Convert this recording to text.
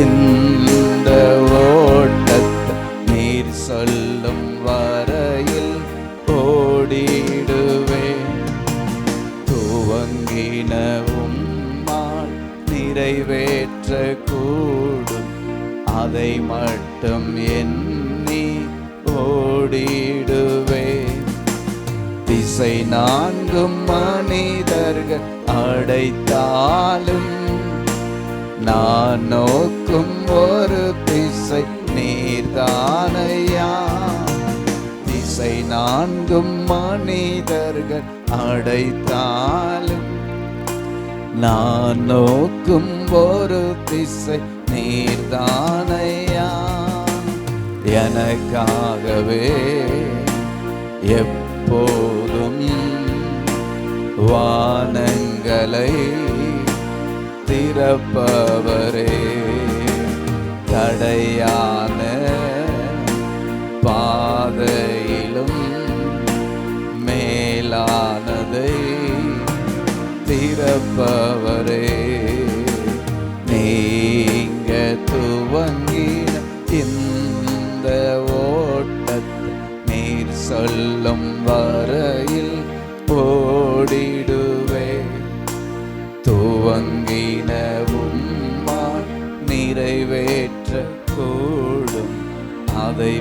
இந்த ஓட்டத்தை நீர் சொல்லும் வரையில் ஓடிடுவேன். துவங்கின உம்மால் நிறைவேற்ற கூடும், அதை மட்டும் எண்ணி ஓடிடுவேன். திசை நான்கும் மனிதர்கள் அடைத்தாலும் நான் நோக்கும் ஒரு திசை நீர்தானையா. திசை நான்கும் மனிதர்கள் அடைத்தாலும் நான் நோக்கும் ஒரு திசை நீர்தானையா. எனக்காகவே எப்போதும் வானங்களை திறப்பவரே, தடையான பாதையிலும் மேலானதை திறப்பவரே, நீங்க துவங்கின இந்த ஓட்டத்தை நீர் சொல்லும் வரையில் ஓடிடுவேன். துவங்கின உம்மால் நிறைவேற்ற கூடும், அதை